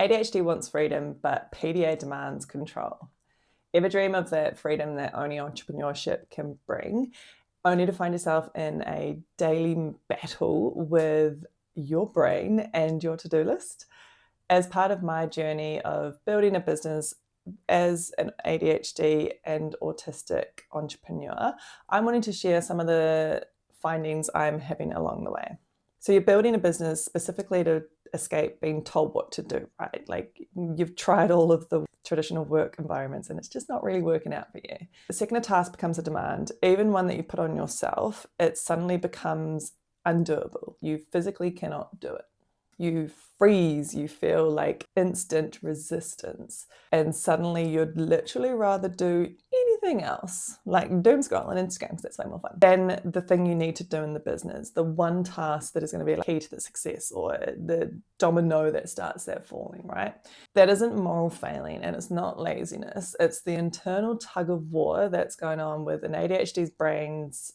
ADHD wants freedom, but PDA demands control. Ever dream of that freedom that only entrepreneurship can bring, only to find yourself in a daily battle with your brain and your to-do list? As part of my journey of building a business as an ADHD and autistic entrepreneur, I'm wanting to share some of the findings I'm having along the way. So you're building a business specifically to escape being told what to do, right? Like you've tried all of the traditional work environments and it's just not really working out for you. The second a task becomes a demand, even one that you put on yourself, it suddenly becomes undoable. You physically cannot do it. You freeze, you feel like instant resistance, and suddenly you'd literally rather do anything else, like doom scroll on Instagram, because that's way more fun, than the thing you need to do in the business, the one task that is going to be like key to the success, or the domino that starts that falling, right? That isn't moral failing and it's not laziness. It's the internal tug of war that's going on with an ADHD's brain's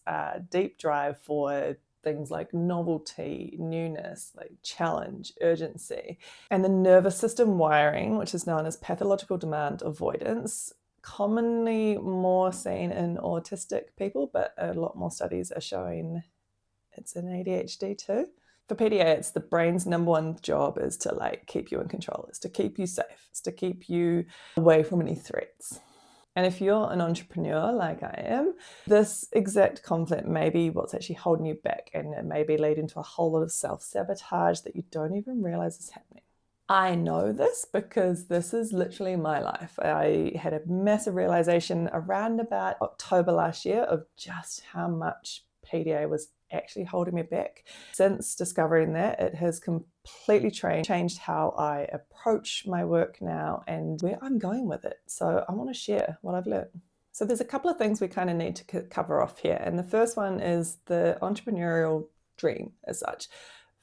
deep drive for things like novelty, newness, like challenge, urgency, and the nervous system wiring, which is known as pathological demand avoidance, commonly more seen in autistic people, but a lot more studies are showing it's in ADHD too. For PDA, it's the brain's number one job is to like keep you in control. It's to keep you safe. It's to keep you away from any threats. And if you're an entrepreneur like I am, this exact conflict may be what's actually holding you back, and it may be leading to a whole lot of self-sabotage that you don't even realize is happening. I know this because this is literally my life. I had a massive realization around about October last year of just how much PDA was actually holding me back. Since discovering that, it has completely changed how I approach my work now and where I'm going with it. So I want to share what I've learned. So there's a couple of things we kind of need to cover off here. And the first one is the entrepreneurial dream as such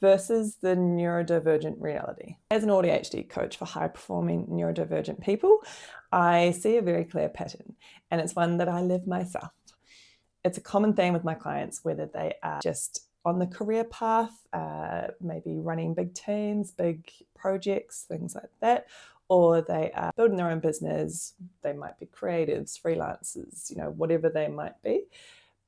versus the neurodivergent reality. As an AuDHD coach for high-performing neurodivergent people, I see a very clear pattern, and it's one that I live myself. It's a common theme with my clients, whether they are just on the career path, maybe running big teams, big projects, things like that, or they are building their own business. They might be creatives, freelancers, whatever they might be.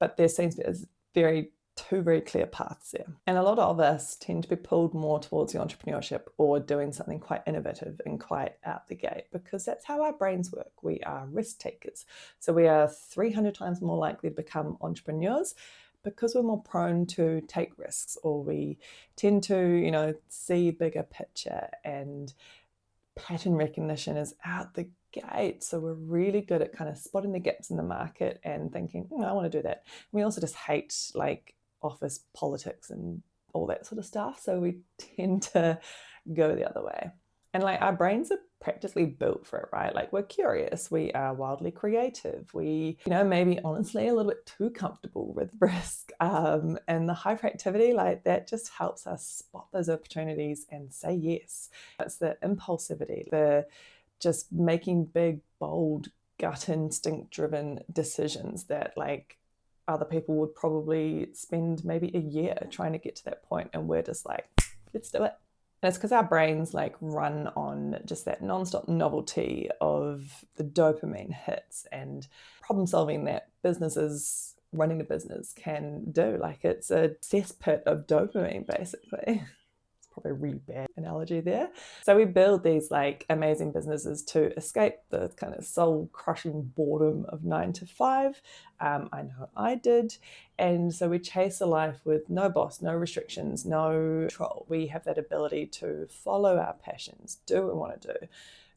But there seems to be two very clear paths there. And a lot of us tend to be pulled more towards the entrepreneurship or doing something quite innovative and quite out the gate, because that's how our brains work. We are risk takers. So we are 300 times more likely to become entrepreneurs because we're more prone to take risks, or we tend to, see bigger picture, and pattern recognition is out the gate. So we're really good at kind of spotting the gaps in the market and thinking, I want to do that. We also just hate like office politics and all that sort of stuff. So we tend to go the other way. And like our brains are practically built for it, right? Like we're curious, we are wildly creative, we, maybe honestly a little bit too comfortable with risk. And the hyperactivity, like that just helps us spot those opportunities and say yes. It's the impulsivity, the just making big, bold, gut instinct driven decisions that like other people would probably spend maybe a year trying to get to that point, and we're just like, let's do it. And it's because our brains like run on just that nonstop novelty of the dopamine hits and problem solving that businesses, running a business can do. Like it's a cesspit of dopamine basically. Probably a really bad analogy there. So we build these like amazing businesses to escape the kind of soul crushing boredom of 9 to 5. I know I did. And so we chase a life with no boss, no restrictions, no control. We have that ability to follow our passions, do what we want to do.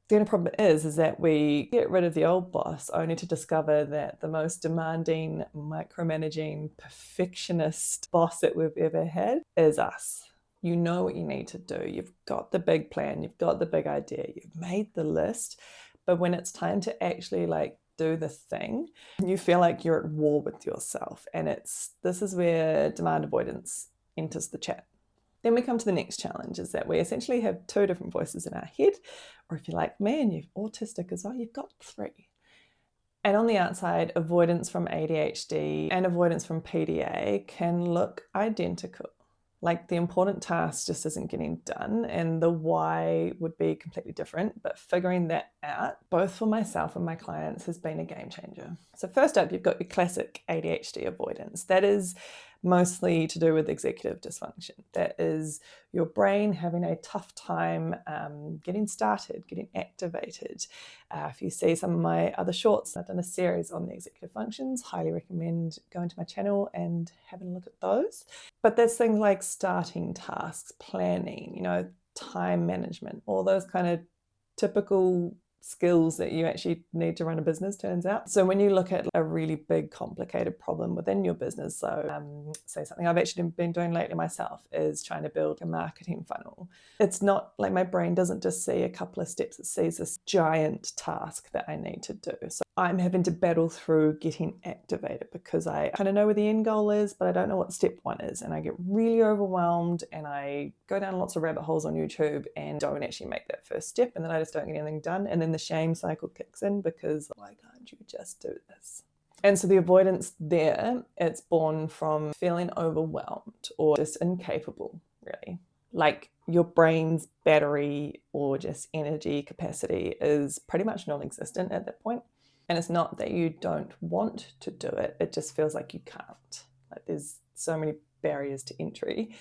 The only problem is that we get rid of the old boss only to discover that the most demanding, micromanaging, perfectionist boss that we've ever had is us. You know what you need to do. You've got the big plan. You've got the big idea. You've made the list. But when it's time to actually like do the thing, you feel like you're at war with yourself. And this is where demand avoidance enters the chat. Then we come to the next challenge, is that we essentially have two different voices in our head. Or if you're like me and you're autistic as well, you've got three. And on the outside, avoidance from ADHD and avoidance from PDA can look identical. Like the important task just isn't getting done, and the why would be completely different. But figuring that out, both for myself and my clients, has been a game changer. So first up, you've got your classic ADHD avoidance. That is mostly to do with executive dysfunction. That is your brain having a tough time getting started, getting activated. If you see some of my other shorts, I've done a series on the executive functions. Highly recommend going to my channel and having a look at those. But there's things like starting tasks, planning, time management, all those kind of typical skills that you actually need to run a business, turns out. So when you look at a really big, complicated problem within your business, so say something I've actually been doing lately myself is trying to build a marketing funnel. It's not like my brain doesn't just see a couple of steps, it sees this giant task that I need to do. So I'm having to battle through getting activated because I kind of know where the end goal is, but I don't know what step one is. And I get really overwhelmed and I go down lots of rabbit holes on YouTube and don't actually make that first step. And then I just don't get anything done. And then the shame cycle kicks in because why can't you just do this? And so the avoidance there, it's born from feeling overwhelmed or just incapable, really. Like your brain's battery or just energy capacity is pretty much non-existent at that point. And it's not that you don't want to do it, it just feels like you can't. Like there's so many barriers to entry,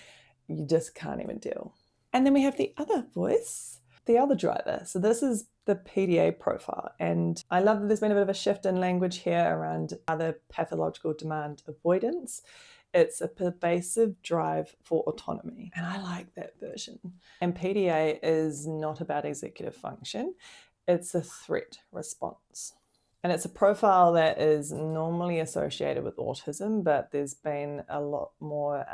you just can't even deal. And then we have the other voice, the other driver. So this is the PDA profile. And I love that there's been a bit of a shift in language here around other pathological demand avoidance. It's a pervasive drive for autonomy. And I like that version. And PDA is not about executive function. It's a threat response. And it's a profile that is normally associated with autism, but there's been a lot more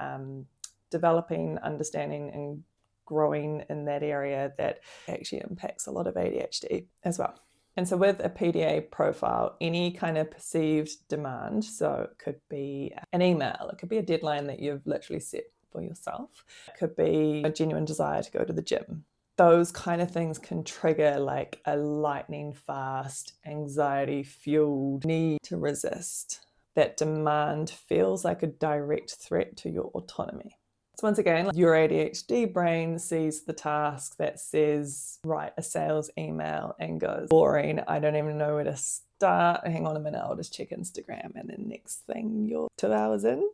developing, understanding, and growing in that area that actually impacts a lot of ADHD as well. And so with a PDA profile, any kind of perceived demand, so it could be an email, it could be a deadline that you've literally set for yourself, it could be a genuine desire to go to the gym. Those kind of things can trigger like a lightning fast, anxiety fueled need to resist. That demand feels like a direct threat to your autonomy. So once again, your ADHD brain sees the task that says, write a sales email and goes, boring, I don't even know where to start. Hang on a minute, I'll just check Instagram. And then next thing you're 2 hours in.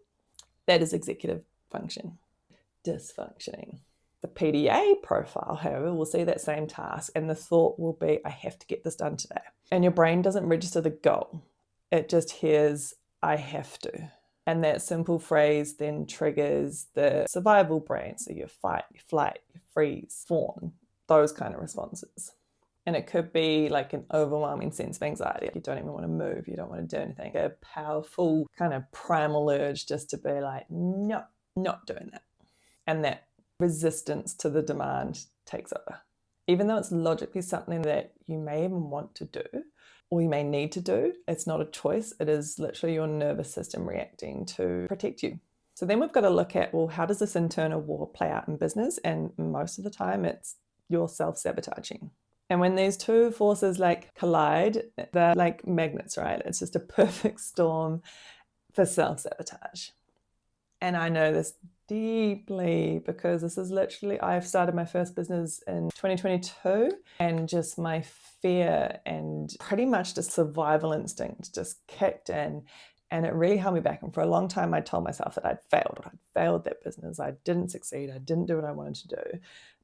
That is executive function, dysfunctioning. The PDA profile, however, will see that same task and the thought will be, I have to get this done today. And your brain doesn't register the goal. It just hears, I have to. And that simple phrase then triggers the survival brain. So your fight, your flight, your freeze, fawn, those kind of responses. And it could be like an overwhelming sense of anxiety. You don't even want to move. You don't want to do anything. A powerful kind of primal urge just to be like, no, not doing that. And that resistance to the demand takes over. Even though it's logically something that you may even want to do or you may need to do, it's not a choice. It is literally your nervous system reacting to protect you. So then we've got to look at, well, how does this internal war play out in business? And most of the time it's your self-sabotaging. And when these two forces like collide, they're like magnets, right? It's just a perfect storm for self-sabotage. And I know this deeply because this is literally, I've started my first business in 2022 and just my fear and pretty much the survival instinct just kicked in and it really held me back. And for a long time, I told myself that I'd failed that business. I didn't succeed. I didn't do what I wanted to do.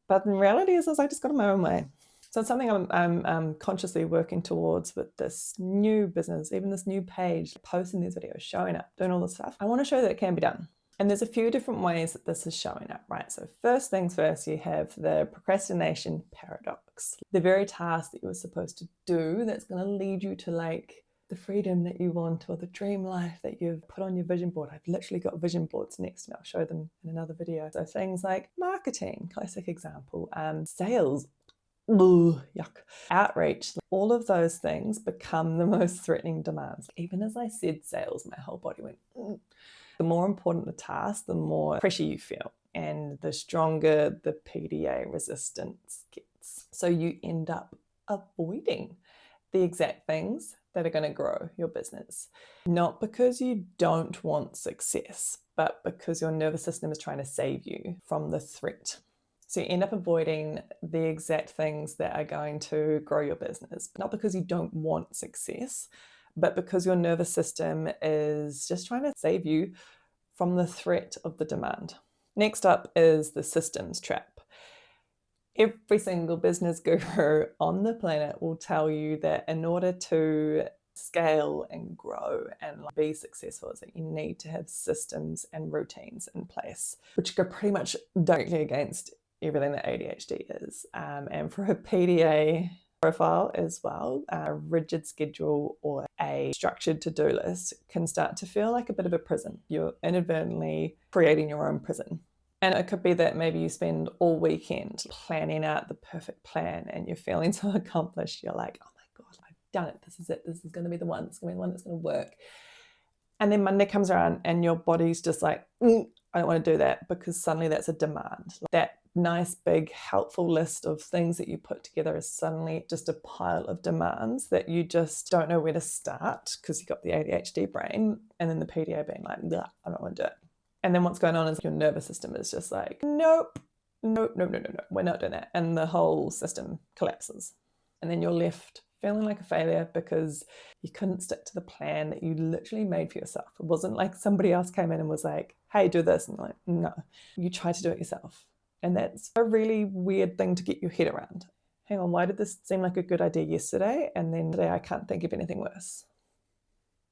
But the reality is I just got in my own way. So it's something I'm consciously working towards with this new business, even this new page, posting these videos, showing up, doing all this stuff. I want to show that it can be done. And there's a few different ways that this is showing up, right? So first things first, you have the procrastination paradox. The very task that you were supposed to do that's going to lead you to like the freedom that you want or the dream life that you've put on your vision board. I've literally got vision boards next to me. I'll show them in another video. So things like marketing, classic example, sales, ooh, yuck, outreach, all of those things become the most threatening demands. Even as I said sales, my whole body went, The more important the task, the more pressure you feel and the stronger the PDA resistance gets. So you end up avoiding the exact things that are going to grow your business. Not because you don't want success, but because your nervous system is trying to save you from the threat. So you end up avoiding the exact things that are going to grow your business, not because you don't want success, but because your nervous system is just trying to save you from the threat of the demand. Next up is the systems trap. Every single business guru on the planet will tell you that in order to scale and grow and be successful, is that you need to have systems and routines in place, which go pretty much directly against everything that ADHD is. And for a PDA profile as well, a rigid schedule or a structured to-do list can start to feel like a bit of a prison. You're inadvertently creating your own prison. And it could be that maybe you spend all weekend planning out the perfect plan and you're feeling so accomplished. You're like, oh my God, I've done it. This is it. This is going to be the one. It's going to be the one that's going to work. And then Monday comes around and your body's just like, I don't want to do that, because suddenly that's a demand. That nice, big, helpful list of things that you put together is suddenly just a pile of demands that you just don't know where to start because you've got the ADHD brain, and then the PDA being like, I don't want to do it. And then what's going on is your nervous system is just like, nope, no, we're not doing that. And the whole system collapses. And then you're left feeling like a failure because you couldn't stick to the plan that you literally made for yourself. It wasn't like somebody else came in and was like, hey, do this. And like, no, you tried to do it yourself. And that's a really weird thing to get your head around. Hang on, why did this seem like a good idea yesterday? And then today I can't think of anything worse.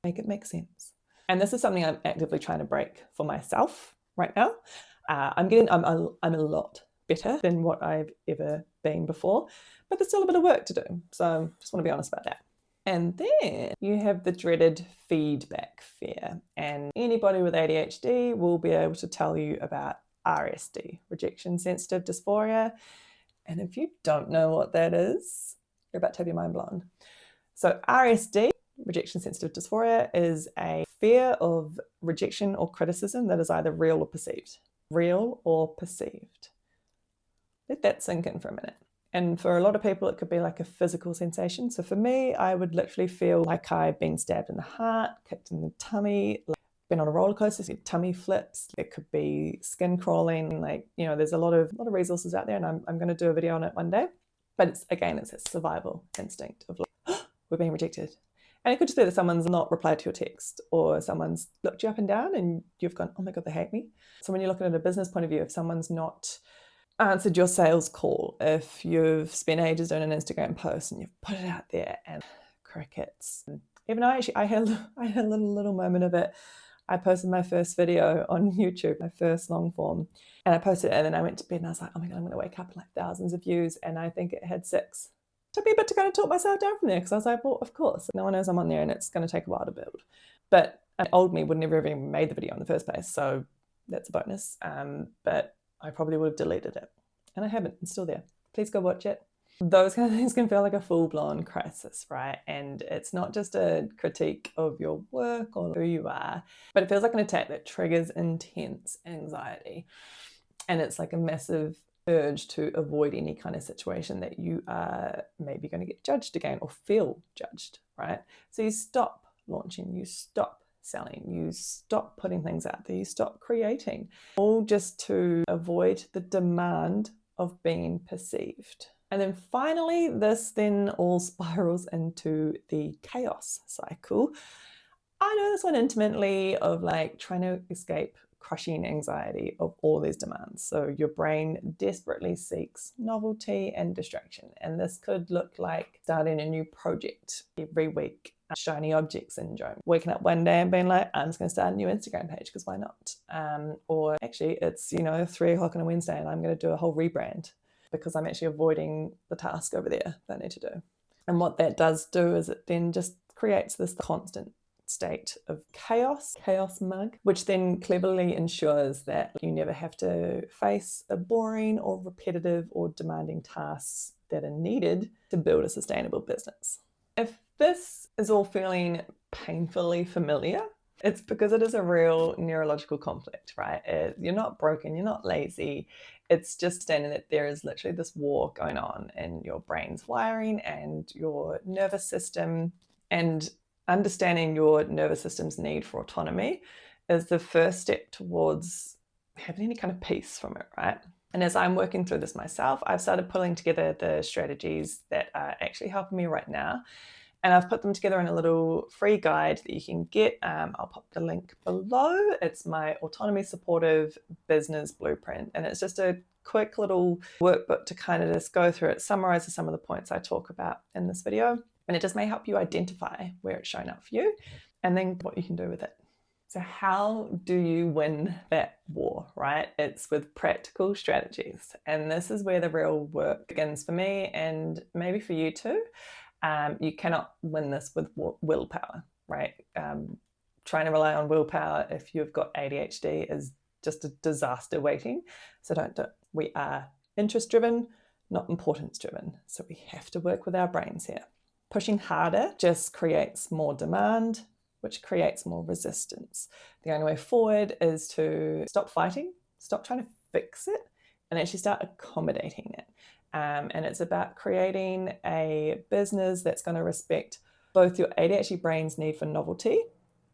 Make it make sense. And this is something I'm actively trying to break for myself right now. I'm a lot better than what I've ever been before, but there's still a bit of work to do. So just want to be honest about that. And then you have the dreaded feedback fear. And anybody with ADHD will be able to tell you about RSD, rejection sensitive dysphoria. And if you don't know what that is, you're about to have your mind blown. So RSD, rejection sensitive dysphoria, is a fear of rejection or criticism that is either real or perceived. Real or perceived. Let that sink in for a minute. And for a lot of people, it could be like a physical sensation. So for me, I would literally feel like I've been stabbed in the heart, kicked in the tummy, like been on a roller coaster, so your tummy flips. It could be skin crawling. Like, you know, there's a lot of resources out there, and I'm going to do a video on it one day. But it's a survival instinct of like, oh, we're being rejected. And it could just be that someone's not replied to your text, or someone's looked you up and down and you've gone, oh my God, they hate me. So when you're looking at a business point of view, if someone's not answered your sales call, if you've spent ages doing an Instagram post and you've put it out there and crickets. Even I had a little moment of it. I posted my first video on YouTube, my first long form, and I posted it, and then I went to bed and I was like, oh my God, I'm going to wake up with like thousands of views, and I think it had 6. Took me a bit to kind of talk myself down from there, because I was like, well, of course, no one knows I'm on there and it's going to take a while to build. But old me would never have even made the video in the first place, so that's a bonus. But I probably would have deleted it, and I haven't. It's still there. Please go watch it. Those kind of things can feel like a full-blown crisis, right? And it's not just a critique of your work or who you are, but it feels like an attack that triggers intense anxiety. And it's like a massive urge to avoid any kind of situation that you are maybe going to get judged again or feel judged, right? So you stop launching, you stop selling, you stop putting things out there, you stop creating, all just to avoid the demand of being perceived. And then finally, this then all spirals into the chaos cycle. I know this one intimately, of like trying to escape crushing anxiety of all these demands. So your brain desperately seeks novelty and distraction. And this could look like starting a new project every week, shiny object syndrome, waking up one day and being like, I'm just going to start a new Instagram page because why not? Or actually it's, 3 o'clock on a Wednesday and I'm going to do a whole rebrand because I'm actually avoiding the task over there that I need to do. And what that does do is it then just creates this constant state of chaos mug, which then cleverly ensures that you never have to face a boring or repetitive or demanding tasks that are needed to build a sustainable business. If this is all feeling painfully familiar, it's because it is a real neurological conflict, right? You're not broken, you're not lazy. It's just standing that there is literally this war going on in your brain's wiring and your nervous system, and understanding your nervous system's need for autonomy is the first step towards having any kind of peace from it, right? And as I'm working through this myself, I've started pulling together the strategies that are actually helping me right now. And I've put them together in a little free guide that you can get. I'll pop the link below. It's my Autonomy Supportive Business Blueprint. And it's just a quick little workbook to kind of just go through. It summarizes some of the points I talk about in this video. And it just may help you identify where it's showing up for you and then what you can do with it. So how do you win that war, right? It's with practical strategies. And this is where the real work begins for me and maybe for you too. You cannot win this with willpower, right? Trying to rely on willpower if you've got ADHD is just a disaster waiting. So don't do it. We are interest-driven, not importance-driven. So we have to work with our brains here. Pushing harder just creates more demand, which creates more resistance. The only way forward is to stop fighting, stop trying to fix it, and actually start accommodating it. And it's about creating a business that's going to respect both your ADHD brain's need for novelty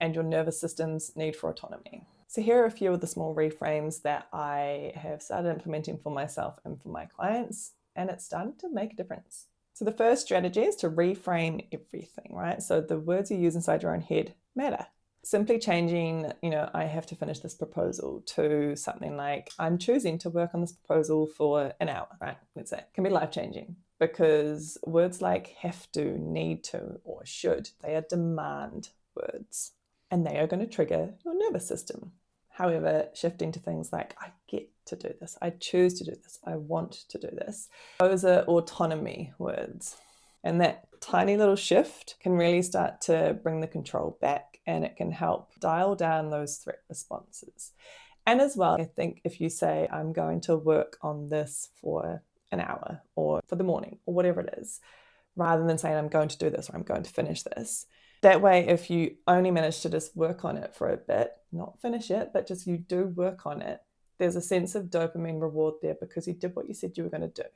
and your nervous system's need for autonomy. So here are a few of the small reframes that I have started implementing for myself and for my clients, and it's starting to make a difference. So the first strategy is to reframe everything, right? So the words you use inside your own head matter. Simply changing, I have to finish this proposal to something like, I'm choosing to work on this proposal for an hour, right? Let's say, can be life-changing because words like have to, need to, or should, they are demand words and they are going to trigger your nervous system. However, shifting to things like, I get to do this, I choose to do this, I want to do this, those are autonomy words. And that tiny little shift can really start to bring the control back and it can help dial down those threat responses. And as well, I think if you say, I'm going to work on this for an hour or for the morning or whatever it is, rather than saying, I'm going to do this or I'm going to finish this. That way, if you only manage to just work on it for a bit, not finish it, but just you do work on it, there's a sense of dopamine reward there because you did what you said you were going to do.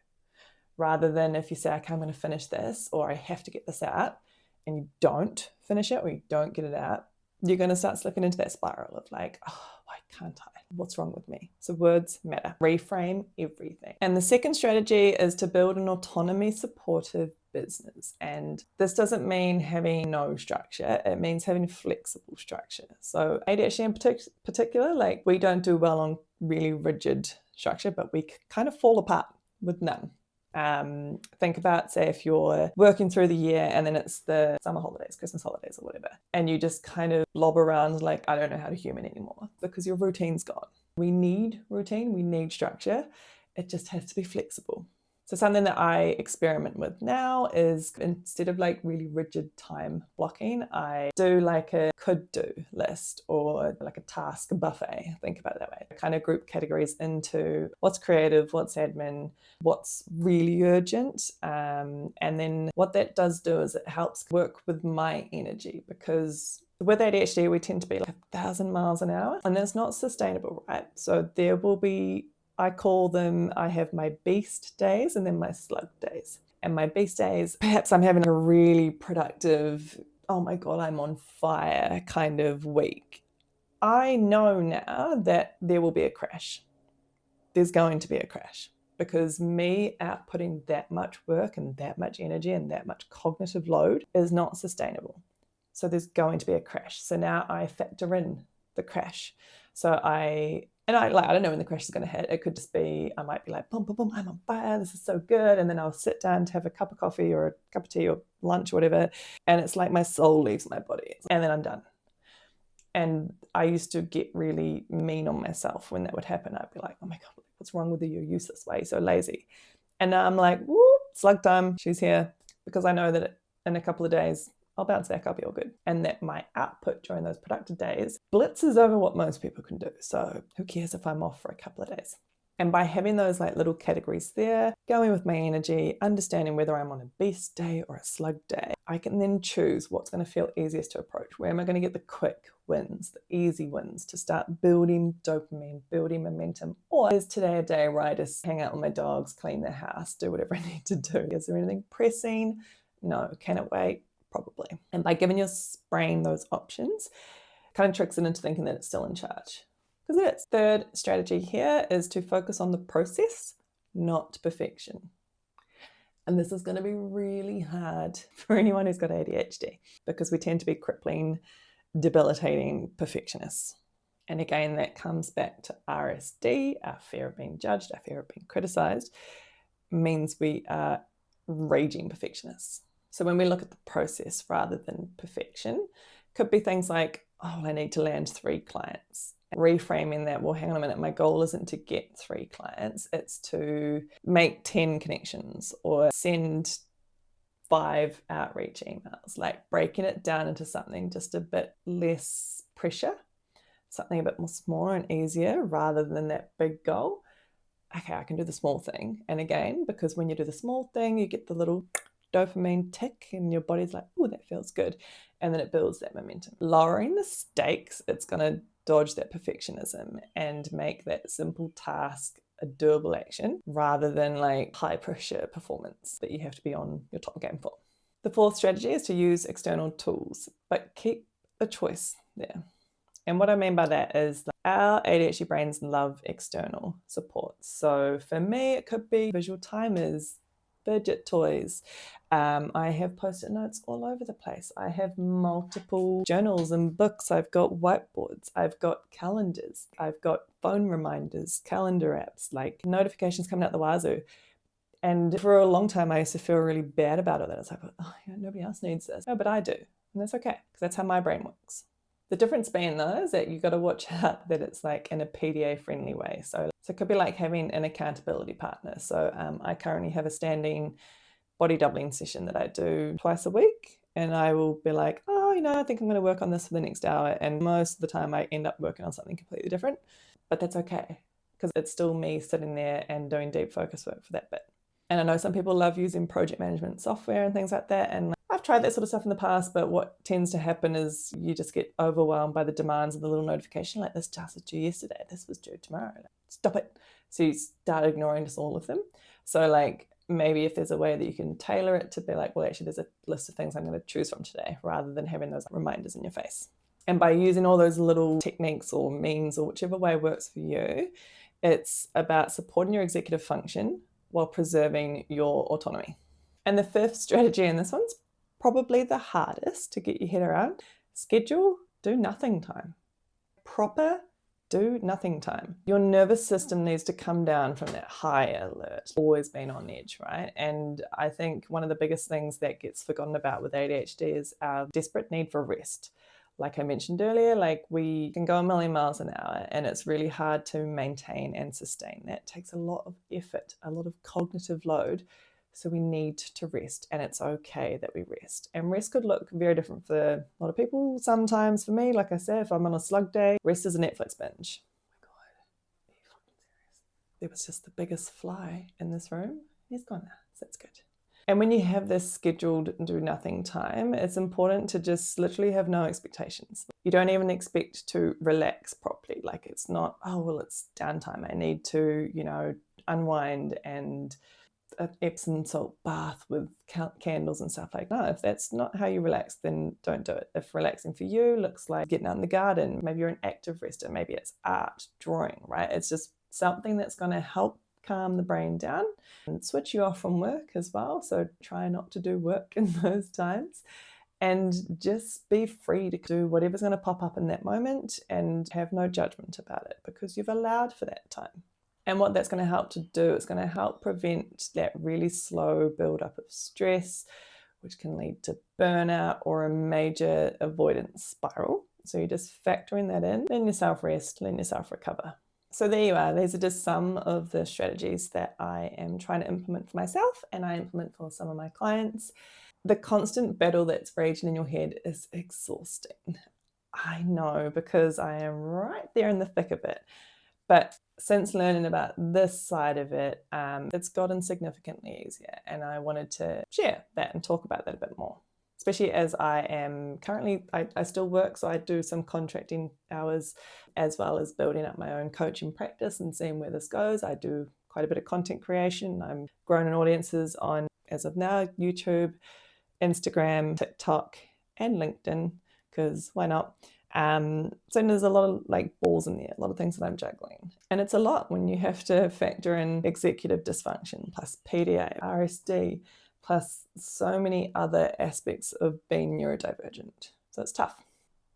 Rather than if you say, okay, I'm going to finish this or I have to get this out and you don't finish it or you don't get it out, you're going to start slipping into that spiral of like, oh, why can't I? What's wrong with me? So words matter. Reframe everything. And the second strategy is to build an autonomy supportive business. And this doesn't mean having no structure. It means having flexible structure. So ADHD in particular, like we don't do well on really rigid structure, but we kind of fall apart with none. Think about, say, if you're working through the year and then it's the summer holidays, Christmas holidays or whatever, and you just kind of blob around like, I don't know how to human anymore because your routine's gone. We need routine, we need structure. It just has to be flexible. So something that I experiment with now is instead of like really rigid time blocking, I do like a could-do list or like a task buffet. Think about it that way. I kind of group categories into what's creative, what's admin, what's really urgent. And then what that does do is it helps work with my energy because with ADHD, we tend to be like 1,000 miles an hour and that's not sustainable, right? So there will be, I call them, I have my beast days and then my slug days. And my beast days, perhaps I'm having a really productive, oh my God, I'm on fire kind of week. I know now that there will be a crash. There's going to be a crash because me outputting that much work and that much energy and that much cognitive load is not sustainable. So there's going to be a crash. So now I factor in the crash. So I don't know when the crash is going to hit. It could just be, I might be like, boom, boom, boom, I'm on fire. This is so good. And then I'll sit down to have a cup of coffee or a cup of tea or lunch or whatever. And it's like my soul leaves my body and then I'm done. And I used to get really mean on myself when that would happen. I'd be like, oh my God, what's wrong with you? You're useless. Why are you so lazy? And now I'm like, whoop, slug time. She's here because I know that in a couple of days, I'll bounce back, I'll be all good. And that my output during those productive days blitzes over what most people can do. So who cares if I'm off for a couple of days? And by having those like little categories there, going with my energy, understanding whether I'm on a beast day or a slug day, I can then choose what's going to feel easiest to approach. Where am I going to get the quick wins, the easy wins to start building dopamine, building momentum? Or is today a day where I just hang out with my dogs, clean their house, do whatever I need to do? Is there anything pressing? No. Can it wait? Probably. And by giving your brain those options, kind of tricks it into thinking that it's still in charge, because it is. Third strategy here is to focus on the process, not perfection. And this is going to be really hard for anyone who's got ADHD, because we tend to be crippling, debilitating perfectionists. And again, that comes back to RSD, our fear of being judged, our fear of being criticized, means we are raging perfectionists. So when we look at the process rather than perfection, could be things like, oh, I need to land 3 clients. Reframing that, well, hang on a minute, my goal isn't to get 3 clients, it's to make 10 connections or send 5 outreach emails, like breaking it down into something just a bit less pressure, something a bit more smaller and easier rather than that big goal. Okay, I can do the small thing. And again, because when you do the small thing, you get the little dopamine tick and your body's like, oh, that feels good. And then it builds that momentum. Lowering the stakes, it's going to dodge that perfectionism and make that simple task a doable action rather than like high pressure performance that you have to be on your top game for. The fourth strategy is to use external tools, but keep a choice there. And what I mean by that is that our ADHD brains love external support. So for me, it could be visual timers, fidget toys. I have post-it notes all over the place. I have multiple journals and books. I've got whiteboards. I've got calendars. I've got phone reminders, calendar apps, like notifications coming out the wazoo. And for a long time, I used to feel really bad about it. That it's like, oh, yeah, nobody else needs this. No, but I do. And that's okay, because that's how my brain works. The difference being though is that you've got to watch out that it's like in a PDA friendly way. So it could be like having an accountability partner. So I currently have a standing body doubling session that I do twice a week. And I will be like, oh, I think I'm going to work on this for the next hour. And most of the time I end up working on something completely different. But that's okay, because it's still me sitting there and doing deep focus work for that bit. And I know some people love using project management software and things like that. And I've tried that sort of stuff in the past, but what tends to happen is you just get overwhelmed by the demands of the little notification, like this task was due yesterday, this was due tomorrow. Stop it. So you start ignoring just all of them. So like maybe if there's a way that you can tailor it to be like, well, actually there's a list of things I'm going to choose from today, rather than having those reminders in your face. And by using all those little techniques or means or whichever way works for you, it's about supporting your executive function while preserving your autonomy. And the fifth strategy, and this one's probably the hardest to get your head around, schedule do nothing time. Proper do nothing time. Your nervous system needs to come down from that high alert, always been on edge, right? And I think one of the biggest things that gets forgotten about with ADHD is our desperate need for rest. Like I mentioned earlier, like we can go a million miles an hour and it's really hard to maintain and sustain. That takes a lot of effort, a lot of cognitive load. So we need to rest, and it's okay that we rest. And rest could look very different for a lot of people. Sometimes for me, like I said, if I'm on a slug day, rest is a Netflix binge. Oh my God, are you fucking serious? There was just the biggest fly in this room. He's gone now, so that's good. And when you have this scheduled do nothing time, it's important to just literally have no expectations. You don't even expect to relax properly. Like it's not, oh, well, it's downtime. I need to, unwind and an Epsom salt bath with candles and stuff like that. No, if that's not how you relax, then don't do it. If relaxing for you looks like getting out in the garden, maybe you're an active rester, maybe it's art, drawing, right? It's just something that's going to help calm the brain down and switch you off from work as well. So try not to do work in those times and just be free to do whatever's going to pop up in that moment and have no judgment about it, because you've allowed for that time. And what that's going to help to do is going to help prevent that really slow buildup of stress, which can lead to burnout or a major avoidance spiral. So you're just factoring that in, letting yourself rest, letting yourself recover. So there you are. These are just some of the strategies that I am trying to implement for myself and I implement for some of my clients. The constant battle that's raging in your head is exhausting. I know, because I am right there in the thick of it. But since learning about this side of it, it's gotten significantly easier. And I wanted to share that and talk about that a bit more, especially as I am currently, I still work. So I do some contracting hours as well as building up my own coaching practice and seeing where this goes. I do quite a bit of content creation. I'm growing an audiences on, as of now, YouTube, Instagram, TikTok, and LinkedIn, because why not? So there's a lot of like balls in there, a lot of things that I'm juggling. And it's a lot when you have to factor in executive dysfunction, plus PDA, RSD, plus so many other aspects of being neurodivergent. So it's tough.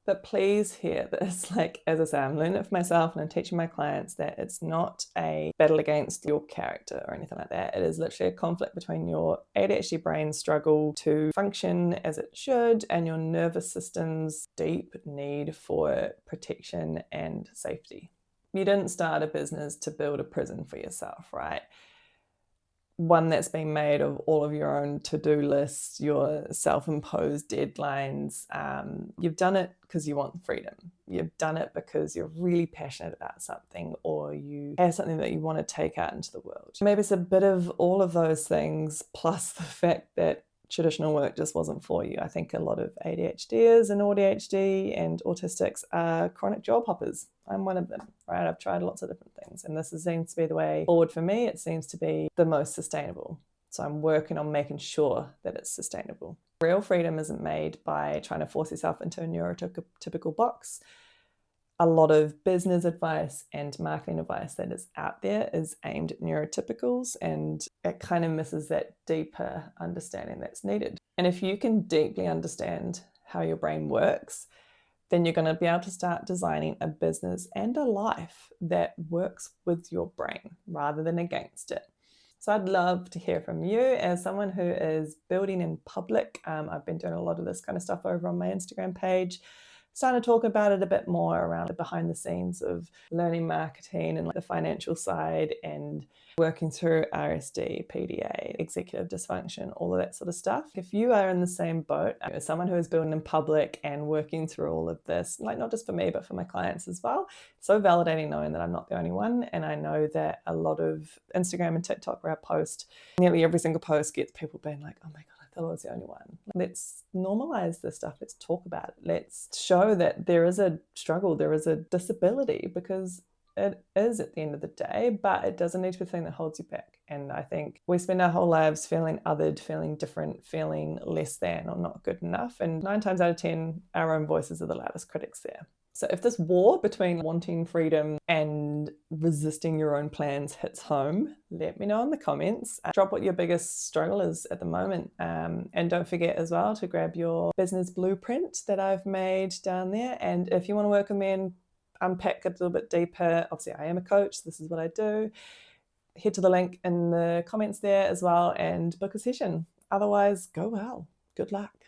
But please hear this, like, as I say, I'm learning it for myself and I'm teaching my clients that it's not a battle against your character or anything like that. It is literally a conflict between your ADHD brain struggle to function as it should and your nervous system's deep need for protection and safety. You didn't start a business to build a prison for yourself, right? One that's been made of all of your own to-do lists, your self-imposed deadlines. You've done it because you want freedom. You've done it because you're really passionate about something, or you have something that you want to take out into the world. Maybe it's a bit of all of those things, plus the fact that traditional work just wasn't for you. I think a lot of ADHDers and AuDHD and autistics are chronic job hoppers. I'm one of them, right? I've tried lots of different things, and this seems to be the way forward for me. It seems to be the most sustainable. So I'm working on making sure that it's sustainable. Real freedom isn't made by trying to force yourself into a neurotypical box. A lot of business advice and marketing advice that is out there is aimed at neurotypicals, and it kind of misses that deeper understanding that's needed. And if you can deeply understand how your brain works, then you're going to be able to start designing a business and a life that works with your brain rather than against it. So I'd love to hear from you as someone who is building in public. I've been doing a lot of this kind of stuff over on my Instagram page. Starting to talk about it a bit more around the behind the scenes of learning marketing and like the financial side and working through RSD, PDA, executive dysfunction, all of that sort of stuff. If you are in the same boat as someone who is building in public and working through all of this, like not just for me, but for my clients as well, it's so validating knowing that I'm not the only one. And I know that a lot of Instagram and TikTok where I post, nearly every single post gets people being like, oh my God, I was the only one. Let's normalize this stuff. Let's talk about it. Let's show that there is a struggle, there is a disability, because it is at the end of the day, but it doesn't need to be the thing that holds you back. And I think we spend our whole lives feeling othered, feeling different, feeling less than or not good enough. And 9 times out of 10, our own voices are the loudest critics there. So if this war between wanting freedom and resisting your own plans hits home, let me know in the comments. Drop what your biggest struggle is at the moment. And don't forget as well to grab your business blueprint that I've made down there. And if you want to work with me and unpack it a little bit deeper, obviously I am a coach. This is what I do. Head to the link in the comments there as well and book a session. Otherwise, go well. Good luck.